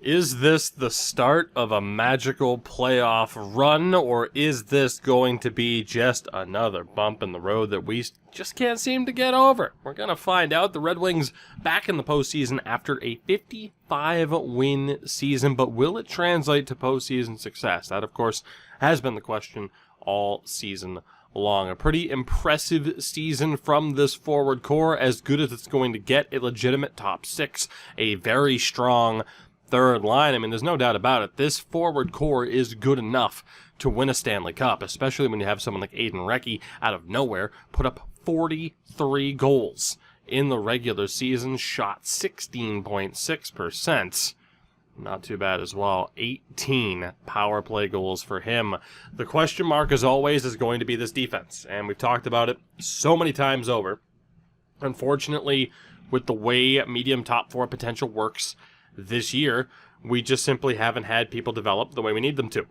Is this the start of a magical playoff run, or is this going to be just another bump in the road that we just can't seem to get over? We're going to find out. The Red Wings back in the postseason after a 55-win season, but will it translate to postseason success? That, of course, has been the question all season long. A pretty impressive season from this forward core, as good as it's going to get. A legitimate top six, a very strong third line. I mean, there's no doubt about it. This forward core is good enough to win a Stanley Cup, especially when you have someone like Aiden Recchi out of nowhere put up 43 goals in the regular season, shot 16.6%. Not too bad as well. 18 power play goals for him. The question mark, as always, is going to be this defense, and we've talked about it so many times over. Unfortunately, with the way medium top four potential works this year, we just simply haven't had people develop the way we need them to.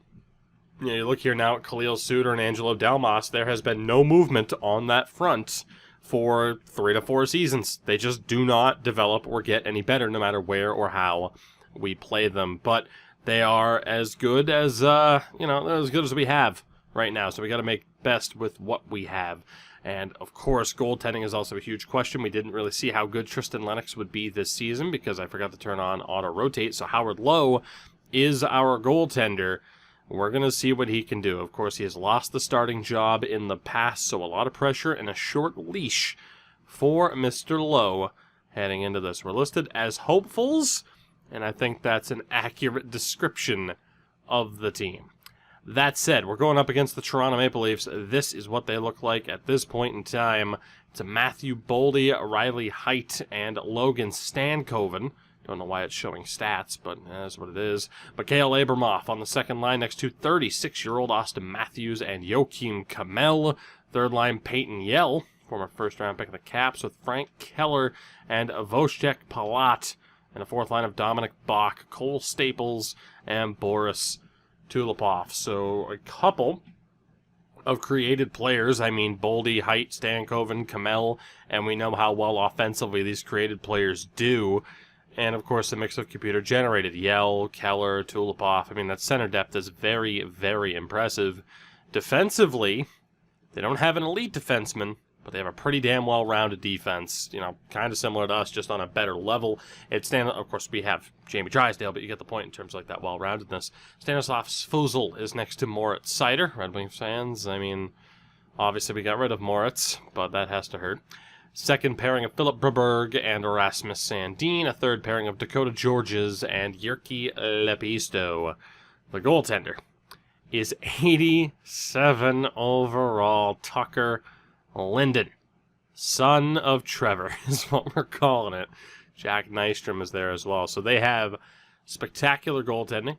You look here now at Khalil Suter and Angelo Delmas. There has been no movement on that front for 3 to 4 seasons. They just do not develop or get any better, no matter where or how we play them. But they are as good as they're as good as we have right now. So we got to make best with what we have. And, of course, goaltending is also a huge question. We didn't really see how good Tristan Lennox would be this season because I forgot to turn on auto-rotate. So Howard Lowe is our goaltender. We're going to see what he can do. Of course, he has lost the starting job in the past, so a lot of pressure and a short leash for Mr. Lowe heading into this. We're listed as hopefuls, and I think that's an accurate description of the team. That said, we're going up against the Toronto Maple Leafs. This is what they look like at this point in time. It's a Matthew Boldy, Riley Heidt, and Logan Stankoven. Don't know why it's showing stats, but that's what it is. Mikhail Abramoff on the second line next to 36-year-old Austin Matthews and Joachim Kamel. Third line, Peyton Yell, former first-round pick of the Caps, with Frank Keller and Wojciech Palat. And a fourth line of Dominic Bach, Cole Staples, and Boris Tulipov. So a couple of created players. I mean, Boldy, Height, Stankoven, Kamel, and we know how well offensively these created players do. And, of course, a mix of computer-generated. Yell, Keller, Tulipov. I mean, that center depth is very, very impressive. Defensively, they don't have an elite defenseman, but they have a pretty damn well-rounded defense. You know, kind of similar to us, just on a better level. Of course, we have Jamie Drysdale, but you get the point in terms of like that well-roundedness. Stanislav Svozil is next to Moritz Seider. Red Wings fans, I mean, obviously we got rid of Moritz, but that has to hurt. Second pairing of Philip Broberg and Erasmus Sandin. A third pairing of Dakota Georges and Jyrki Lepisto. The goaltender is 87 overall Tucker Linden. Son of Trevor is what we're calling it. Jack Nystrom is there as well. So they have spectacular goaltending,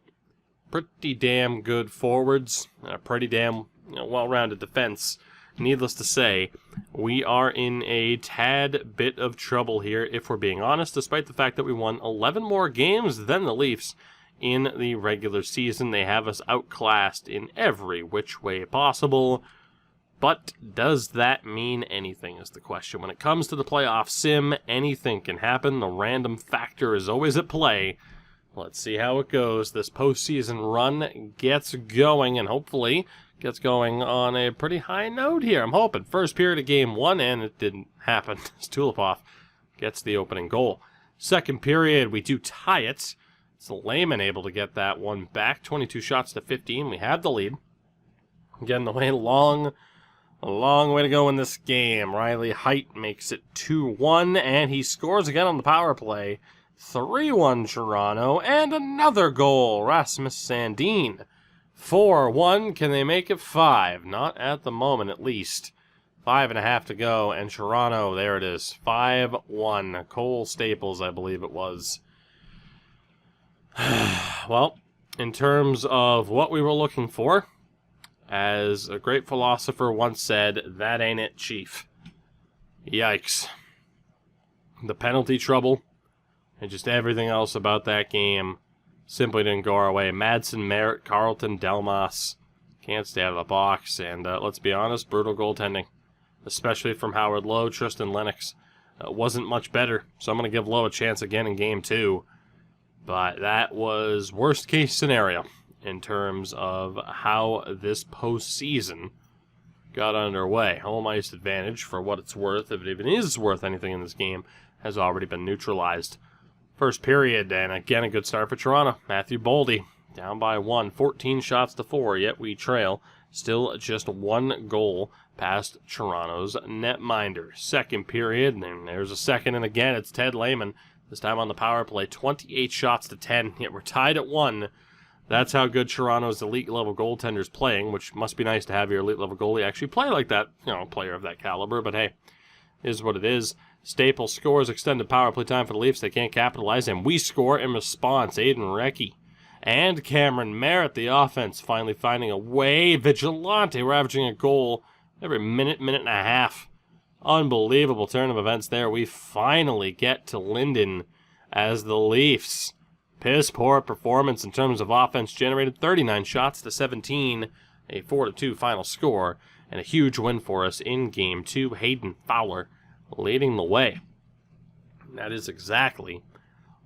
pretty damn good forwards, and a pretty damn well-rounded defense. Needless to say, we are in a tad bit of trouble here, if we're being honest, despite the fact that we won 11 more games than the Leafs in the regular season. They have us outclassed in every which way possible. But does that mean anything is the question. When it comes to the playoff sim, anything can happen. The random factor is always at play. Let's see how it goes. This postseason run gets going, and hopefully gets going on a pretty high note here. I'm hoping. First period of game one, and it didn't happen. Tulipov gets the opening goal. Second period, we do tie it. It's Lehman able to get that one back. 22 shots to 15. We have the lead. Again, the way a long way to go in this game. Riley Height makes it 2-1, and he scores again on the power play. 3-1 Toronto, and another goal. Rasmus Sandin. 4-1. Can they make it 5? Not at the moment, at least. 5.5 to go, and Toronto, there it is. 5-1. Cole Staples, I believe it was. Well, in terms of what we were looking for, as a great philosopher once said, that ain't it, Chief. Yikes. The penalty trouble and just everything else about that game simply didn't go our way. Madsen, Merritt, Carlton, Delmas can't stay out of the box. And let's be honest, brutal goaltending, especially from Howard Lowe. Tristan Lennox wasn't much better, so I'm going to give Lowe a chance again in game 2. But that was worst case scenario in terms of how this postseason got underway. Home ice advantage, for what it's worth, if it even is worth anything in this game, has already been neutralized. First period, and again a good start for Toronto. Matthew Boldy down by 1, 14 shots to 4, yet we trail. Still just 1 goal past Toronto's netminder. Second period, and there's a second, and again it's Ted Lehman, this time on the power play. 28 shots to 10, yet we're tied at 1. That's how good Toronto's elite-level goaltender's playing, which must be nice to have your elite-level goalie actually play like that, player of that caliber, but hey, is what it is. Staples scores extended power play time for the Leafs. They can't capitalize, and we score in response. Aiden Recchi and Cameron Merritt, the offense, finally finding a way. Vigilante, we're averaging a goal every minute and a half. Unbelievable turn of events there. We finally get to Linden as the Leafs. Piss poor performance in terms of offense generated. 39 shots to 17, a 4-2 final score, and a huge win for us in Game 2. Hayden Fowler leading the way. That is exactly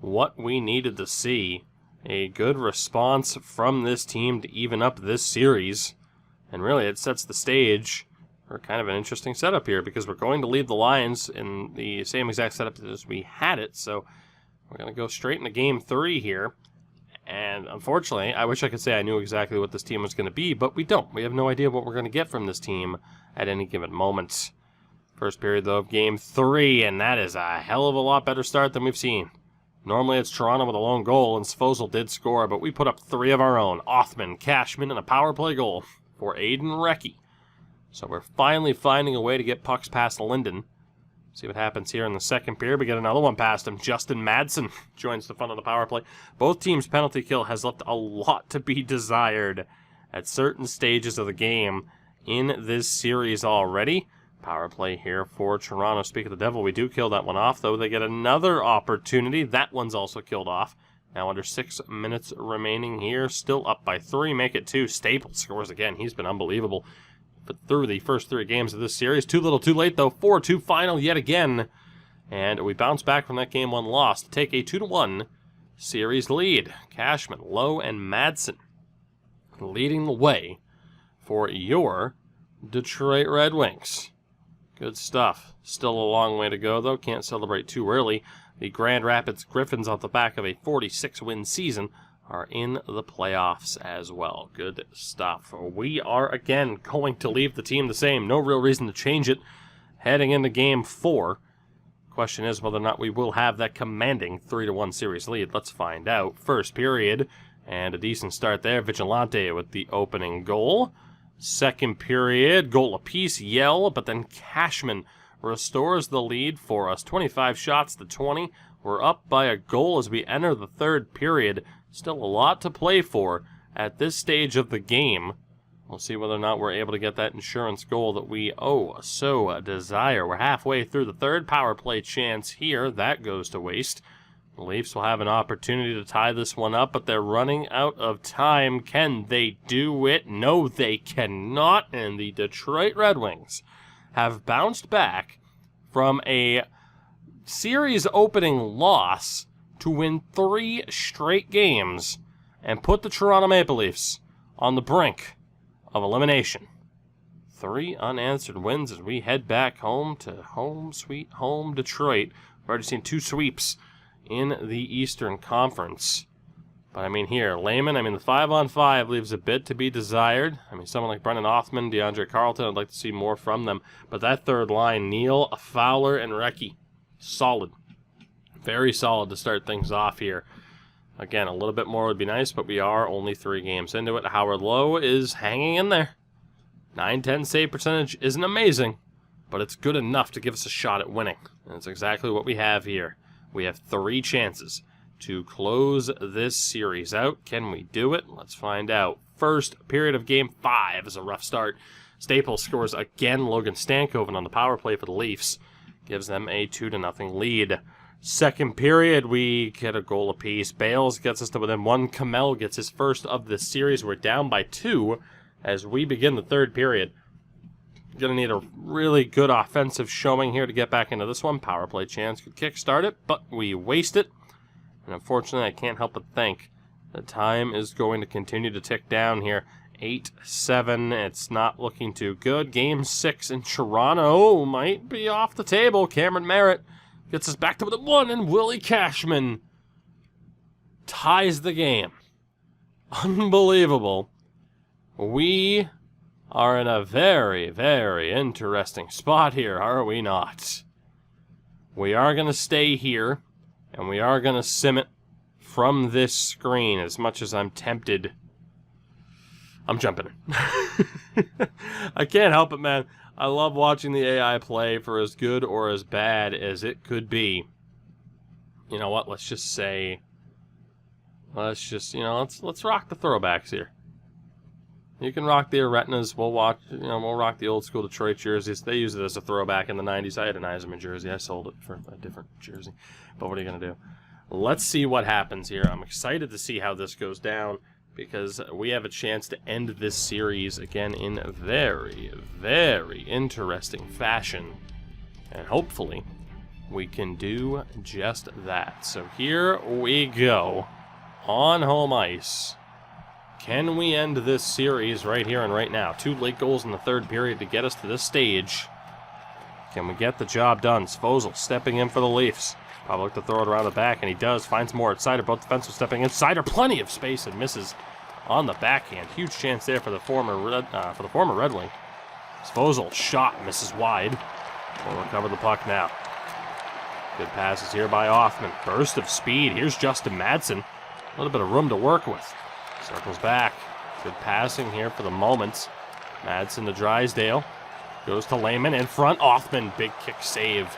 what we needed to see. A good response from this team to even up this series. And really, it sets the stage for kind of an interesting setup here, because we're going to leave the Lions in the same exact setup as we had it. So we're going to go straight into Game 3 here. And unfortunately, I wish I could say I knew exactly what this team was going to be, but we don't. We have no idea what we're going to get from this team at any given moment. First period, though, of Game 3, and that is a hell of a lot better start than we've seen. Normally it's Toronto with a lone goal, and Svozil did score, but we put up 3 of our own. Othman, Cashman, and a power play goal for Aiden Recchi. So we're finally finding a way to get pucks past Linden. See what happens here in the second period. We get another one past him. Justin Madsen joins the front of the power play. Both teams' penalty kill has left a lot to be desired at certain stages of the game in this series already. Power play here for Toronto. Speak of the devil, we do kill that one off, though. They get another opportunity. That one's also killed off. Now under 6 minutes remaining here. Still up by 3. Make it 2. Staples scores again. He's been unbelievable. But through the first 3 games of this series. Too little, too late, though. 4-2 final yet again. And we bounce back from that Game 1 loss to take a 2-1 series lead. Cashman, Lowe, and Madsen leading the way for your Detroit Red Wings. Good stuff. Still a long way to go, though. Can't celebrate too early. The Grand Rapids Griffins, off the back of a 46-win season, are in the playoffs as well. Good stuff. We are, again, going to leave the team the same. No real reason to change it heading into Game 4. Question is whether or not we will have that commanding 3-1 series lead. Let's find out. First period, and a decent start there. Vigilante with the opening goal. Second period, goal apiece, Yell, but then Cashman restores the lead for us. 25 shots to 20. We're up by a goal as we enter the third period. Still a lot to play for at this stage of the game. We'll see whether or not we're able to get that insurance goal that we so desire. We're halfway through the third power play chance here. That goes to waste. The Leafs will have an opportunity to tie this one up, but they're running out of time. Can they do it? No, they cannot. And the Detroit Red Wings have bounced back from a series opening loss to win 3 straight games and put the Toronto Maple Leafs on the brink of elimination. 3 unanswered wins as we head back home to home sweet home Detroit. We've already seen 2 sweeps in the Eastern Conference. But I mean here, Lehman, the 5-on-5 leaves a bit to be desired. Someone like Brendan Othman, DeAndre Carlton, I'd like to see more from them. But that third line, Neal, Fowler, and Recchi, solid. Very solid to start things off here. Again, a little bit more would be nice, but we are only 3 games into it. Howard Lowe is hanging in there. 9-10 save percentage isn't amazing, but it's good enough to give us a shot at winning. And that's exactly what we have here. We have 3 chances to close this series out. Can we do it? Let's find out. First period of Game 5 is a rough start. Staples scores again. Logan Stankoven on the power play for the Leafs gives them a 2-0 lead. Second period, we get a goal apiece. Bales gets us to within 1. Kamel gets his first of the series. We're down by 2 as we begin the third period. Going to need a really good offensive showing here to get back into this one. Power play chance could kickstart it, but we waste it. And unfortunately, I can't help but think the time is going to continue to tick down here. 8-7, it's not looking too good. Game 6 in Toronto might be off the table. Cameron Merritt gets us back to the 1, and Willie Cashman ties the game. Unbelievable. We are in a very, very interesting spot here, are we not? We are going to stay here, and we are going to sim it from this screen as much as I'm tempted. I'm jumping in. I can't help it, man. I love watching the AI play for as good or as bad as it could be. You know what? Let's just say... let's rock the throwbacks here. You can rock the Aretinas. We'll rock the old school Detroit jerseys. They use it as a throwback in the 90s. I had an Eisenman jersey. I sold it for a different jersey. But what are you going to do? Let's see what happens here. I'm excited to see how this goes down, because we have a chance to end this series again in a very, very interesting fashion. And hopefully, we can do just that. So here we go. On home ice. Can we end this series right here and right now? 2 late goals in the third period to get us to this stage. Can we get the job done? Svozil stepping in for the Leafs. Probably look to throw it around the back, and he does. Finds more at Sider. Both defensemen stepping in. Sider, plenty of space, and misses on the backhand. Huge chance there for the former Red Wing. Svozil shot, misses wide. We'll recover the puck now. Good passes here by Hoffman. Burst of speed. Here's Justin Madsen. A little bit of room to work with. Circles back. Good passing here for the moment. Madsen to Drysdale. Goes to Lehman in front. Hoffman, big kick save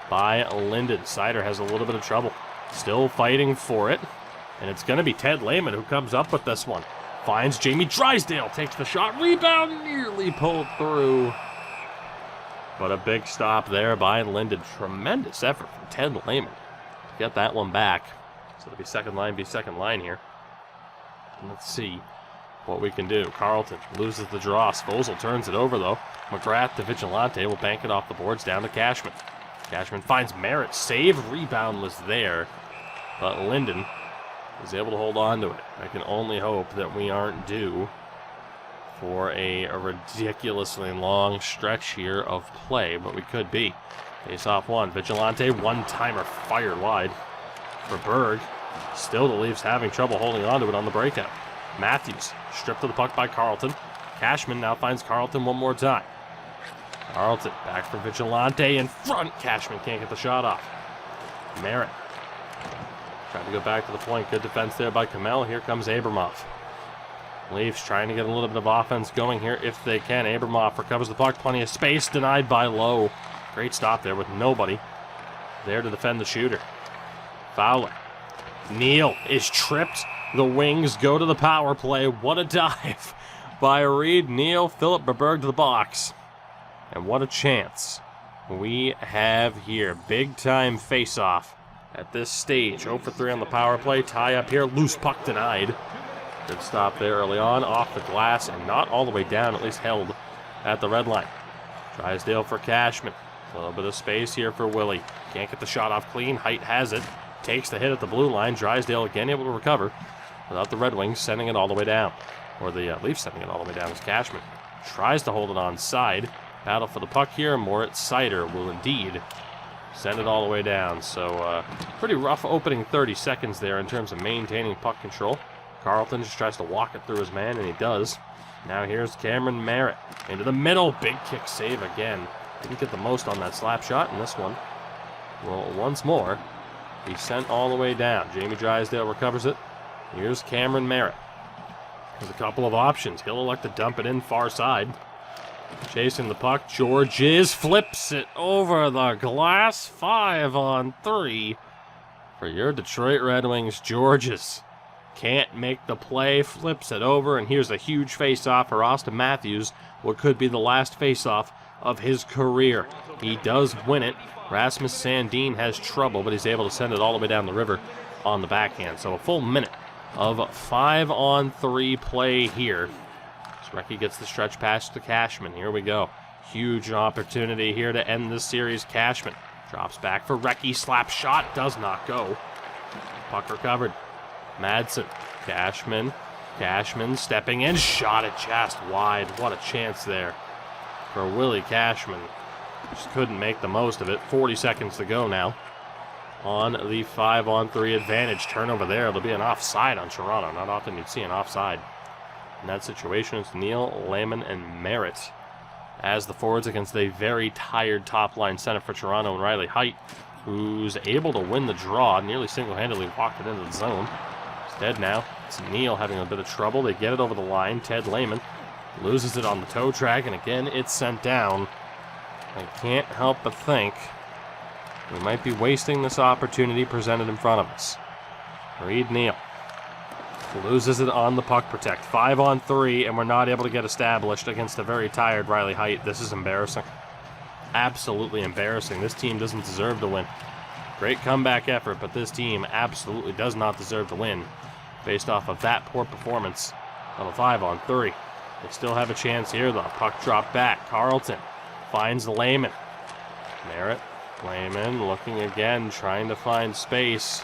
by Linden. Sider has a little bit of trouble. Still fighting for it. And it's going to be Ted Lehman who comes up with this one. Finds Jamie Drysdale. Takes the shot. Rebound nearly pulled through. But a big stop there by Linden. Tremendous effort from Ted Lehman to get that one back. So it'll be second line here. And let's see what we can do. Carlton loses the draw. Svozil turns it over, though. McGrath to Vigilante will bank it off the boards down to Cashman. Cashman finds Merritt. Save. Rebound was there. But Linden is able to hold on to it. I can only hope that we aren't due for a ridiculously long stretch here of play, but we could be. Face off one. Vigilante, one-timer fired wide for Berg. Still the Leafs having trouble holding on to it on the breakout. Matthews stripped of the puck by Carlton. Cashman now finds Carlton one more time. Carlton back for Vigilante in front. Cashman can't get the shot off. Merritt trying to go back to the point. Good defense there by Kamel. Here comes Abramoff. Leafs trying to get a little bit of offense going here if they can. Abramoff recovers the puck. Plenty of space. Denied by Lowe. Great stop there with nobody there to defend the shooter. Fowler. Neal is tripped. The Wings go to the power play. What a dive by Reed. Neal, Philip Berberg to the box. And what a chance we have here. Big time face-off at this stage. 0 for 3 on the power play. Tie up here. Loose puck denied. Good stop there early on. Off the glass and not all the way down. At least held at the red line. Drysdale for Cashman. A little bit of space here for Willie. Can't get the shot off clean. Height has it. Takes the hit at the blue line. Drysdale again able to recover without the Red Wings sending it all the way down. Or the Leafs sending it all the way down as Cashman tries to hold it on side. Battle for the puck here. Moritz Sider will indeed send it all the way down. So pretty rough opening 30 seconds there in terms of maintaining puck control. Carlton just tries to walk it through his man, and he does. Now here's Cameron Merritt into the middle. Big kick save again. Didn't get the most on that slap shot in this one. Well, once more, he's sent all the way down. Jamie Drysdale recovers it. Here's Cameron Merritt. There's a couple of options. He'll elect to dump it in far side. Chasing the puck. Georges flips it over the glass. 5-on-3 for your Detroit Red Wings. Georges can't make the play. Flips it over. And here's a huge face-off for Austin Matthews. What could be the last face-off of his career. He does win it. Rasmus Sandin has trouble, but he's able to send it all the way down the river on the backhand. So a full minute of 5-on-3 play here. Recchi gets the stretch pass to Cashman. Here we go. Huge opportunity here to end this series. Cashman drops back for Recchi. Slap shot does not go. Puck recovered. Madsen. Cashman stepping in. Shot it just wide. What a chance there for Willie Cashman. Just couldn't make the most of it. 40 seconds to go now. On the 5-on-3 advantage. Turnover there. It'll be an offside on Toronto. Not often you'd see an offside. In that situation, it's Neal, Lehman, and Merritt as the forwards against a very tired top-line center for Toronto and Riley Heidt, who's able to win the draw. Nearly single-handedly walked it into the zone. Instead now, it's Neal having a bit of trouble. They get it over the line. Ted Lehman loses it on the toe track, and again, it's sent down. I can't help but think we might be wasting this opportunity presented in front of us. Reed Neal loses it on the puck protect. 5-on-3, and we're not able to get established against a very tired Riley Heidt. This is embarrassing. Absolutely embarrassing. This team doesn't deserve to win. Great comeback effort, but this team absolutely does not deserve to win based off of that poor performance on a 5-on-3. They still have a chance here, though. Puck dropped back. Carlton finds Lehman. Merritt, Lehman looking again, trying to find space.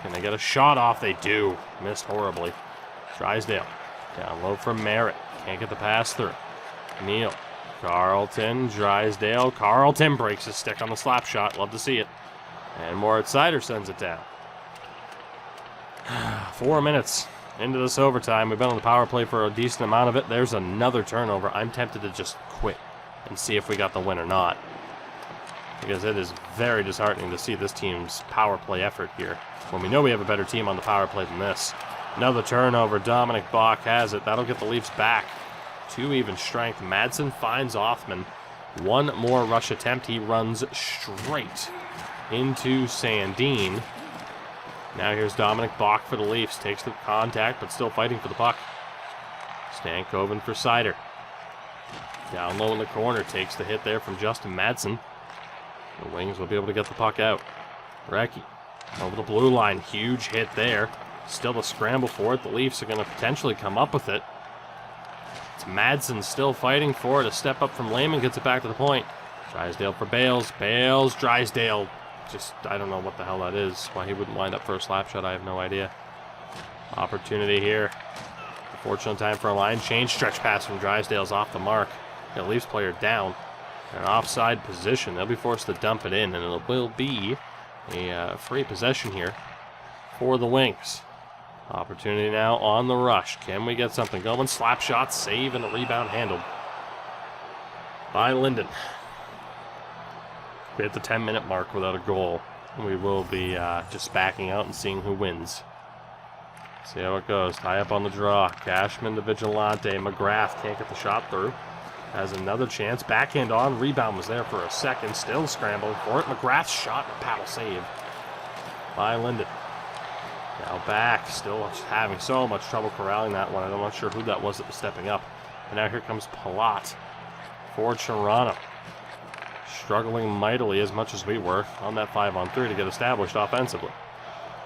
Can they get a shot off? They do. Missed horribly. Drysdale down low from Merritt. Can't get the pass through. Neal. Carlton. Drysdale. Carlton breaks his stick on the slap shot. Love to see it. And Moritz Seider sends it down. 4 minutes into this overtime. We've been on the power play for a decent amount of it. There's another turnover. I'm tempted to just quit and see if we got the win or not, because it is very disheartening to see this team's power play effort here when we know we have a better team on the power play than this. Another turnover. Dominic Bach has it. That'll get the Leafs back to even strength. Madsen finds Othman. One more rush attempt. He runs straight into Sandin. Now here's Dominic Bach for the Leafs. Takes the contact, but still fighting for the puck. Stankoven for Seider. Down low in the corner. Takes the hit there from Justin Madsen. The Wings will be able to get the puck out. Recchi over the blue line. Huge hit there. Still a scramble for it. The Leafs are going to potentially come up with it. It's Madsen still fighting for it. A step up from Lehman gets it back to the point. Drysdale for Bales. Bales, Drysdale. Just, I don't know what the hell that is. Why he wouldn't line up for a slap shot, I have no idea. Opportunity here. Fortunate time for a line change. Stretch pass from Drysdale's off the mark. The Leafs player down. An offside position. They'll be forced to dump it in, and it will be a free possession here for the Wings. Opportunity now on the rush. Can we get something going? Slap shot, save, and a rebound handled by Linden. We hit the 10-minute mark without a goal. We will be just backing out and seeing who wins. See how it goes. Tie up on the draw. Cashman to Vigilante. McGrath can't get the shot through. Has another chance. Backhand on. Rebound was there for a second. Still scrambling for it. McGrath's shot and a paddle save by Linden. Now back. Still having so much trouble corralling that one. I'm not sure who that was that was stepping up. And now here comes Palat for Toronto. Struggling mightily as much as we were on that 5-on-3 to get established offensively.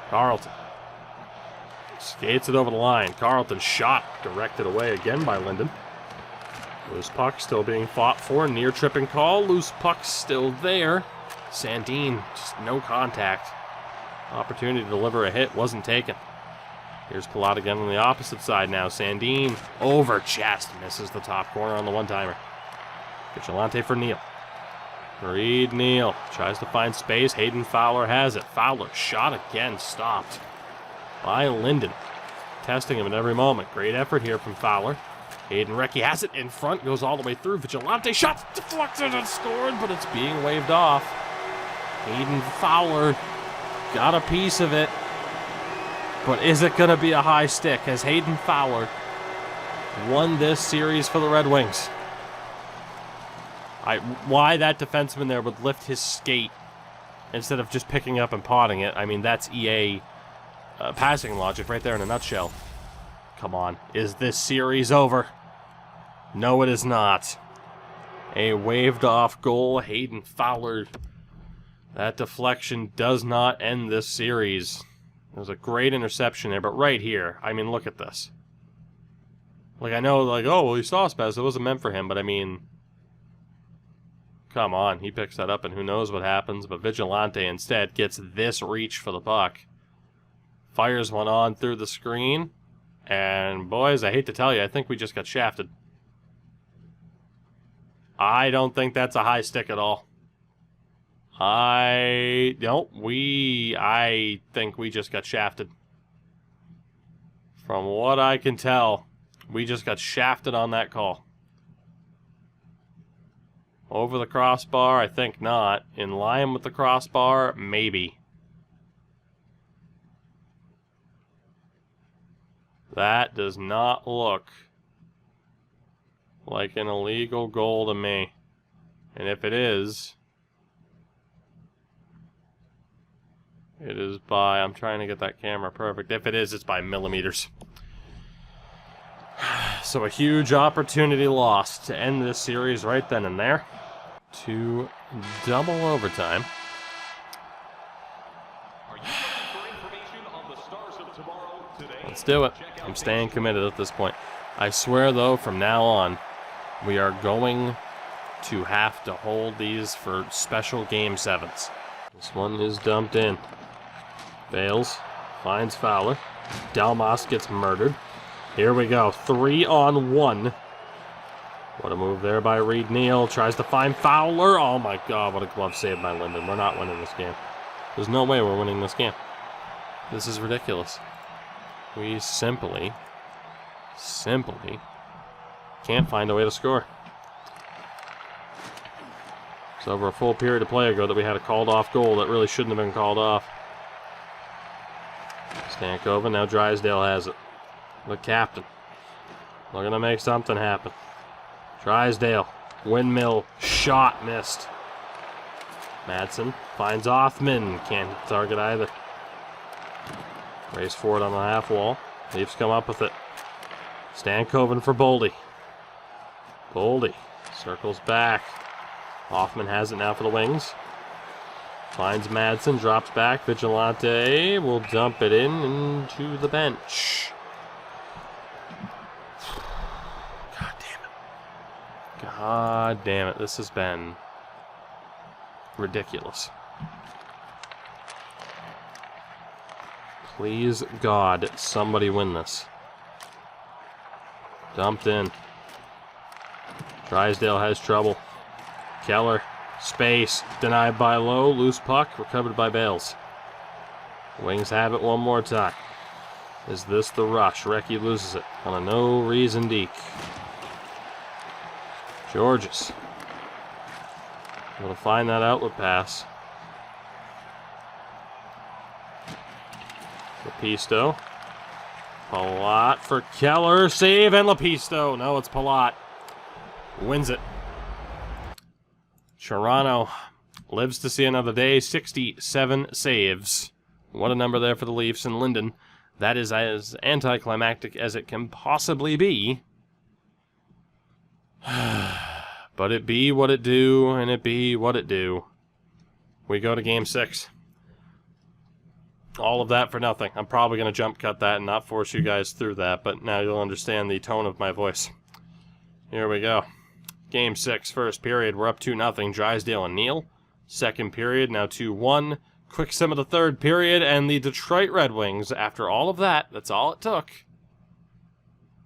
Carlton skates it over the line. Carlton shot directed away again by Linden. Loose puck still being fought for. Near tripping call. Loose puck still there. Sandin, just no contact. Opportunity to deliver a hit wasn't taken. Here's Palat again on the opposite side now. Sandin over chest. Misses the top corner on the one-timer. Vigilante for Neal. Reed Neal tries to find space. Hayden Fowler has it. Fowler shot again. Stopped by Linden. Testing him at every moment. Great effort here from Fowler. Hayden Recchi has it in front. Goes all the way through. Vigilante shot deflected and scored, but it's being waved off. Hayden Fowler got a piece of it. But is it going to be a high stick? Has Hayden Fowler won this series for the Red Wings? Why that defenseman there would lift his skate instead of just picking up and potting it. I mean, that's EA passing logic right there in a nutshell. Come on. Is this series over? No, it is not. A waved off goal. Hayden Fowler. That deflection does not end this series. It was a great interception there, but right here, I mean, look at this. Like, I know, like, oh, well, he saw Spaz. It wasn't meant for him, but I mean, come on. He picks that up, and who knows what happens, but Vigilante instead gets this reach for the puck. Fires one on through the screen. And boys, I hate to tell you, I think we just got shafted. I don't think that's a high stick at all. I think we just got shafted. From what I can tell, we just got shafted on that call. Over the crossbar, I think not. In line with the crossbar, maybe. That does not look like an illegal goal to me. And if it is by, I'm trying to get that camera perfect. If it is, it's by millimeters. So a huge opportunity lost to end this series right then and there. To double overtime. Let's do it. I'm staying committed at this point. I swear, though, from now on, we are going to have to hold these for special Game 7s. This one is dumped in. Bales finds Fowler. Delmas gets murdered. Here we go. 3-on-1. What a move there by Reed Neal. Tries to find Fowler. Oh, my God. What a glove save by Linden. We're not winning this game. There's no way we're winning this game. This is ridiculous. We simply can't find a way to score. It's over a full period of play ago that we had a called off goal that really shouldn't have been called off. Stankoven, now Drysdale has it. The captain. Looking to make something happen. Drysdale, windmill, shot missed. Madsen finds Othman, can't target either. Race forward on the half wall. Leafs come up with it. Stankoven for Boldy. Boldy circles back. Hoffman has it now for the Wings. Finds Madsen, drops back. Vigilante will dump it into the bench. God damn it. God damn it. This has been ridiculous. Please, God, somebody win this. Dumped in. Drysdale has trouble. Keller, space, denied by Lowe, loose puck, recovered by Bales. Wings have it one more time. Is this the rush? Recchi loses it on a no-reason deke. Georges. Able to find that outlet pass. Lepisto. Palat for Keller. Save and Lepisto. No, it's Palat. Wins it. Toronto lives to see another day. 67 saves. What a number there for the Leafs. And Linden, that is as anticlimactic as it can possibly be. But it be what it do, and it be what it do. We go to Game 6. All of that for nothing. I'm probably going to jump cut that and not force you guys through that, but now you'll understand the tone of my voice. Here we go. Game 6, first period. We're up 2-0. Drysdale and Neal. Second period, now 2-1. Quick sim of the third period, and the Detroit Red Wings, after all of that, that's all it took,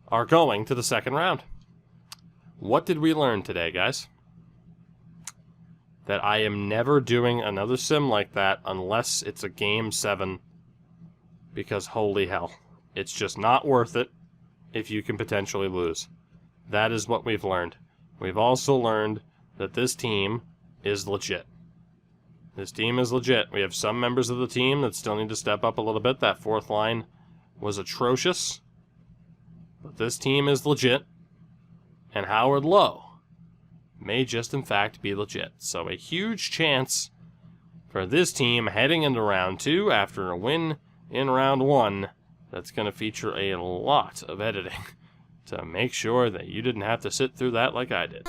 are going to the second round. What did we learn today, guys? That I am never doing another sim like that unless it's a Game 7, because holy hell, it's just not worth it if you can potentially lose. That is what we've learned. We've also learned that this team is legit. This team is legit. We have some members of the team that still need to step up a little bit. That fourth line was atrocious. But this team is legit. And Howard Lowe may just in fact be legit. So a huge chance for this team heading into round 2 after a win in round 1 that's going to feature a lot of editing to make sure that you didn't have to sit through that like I did.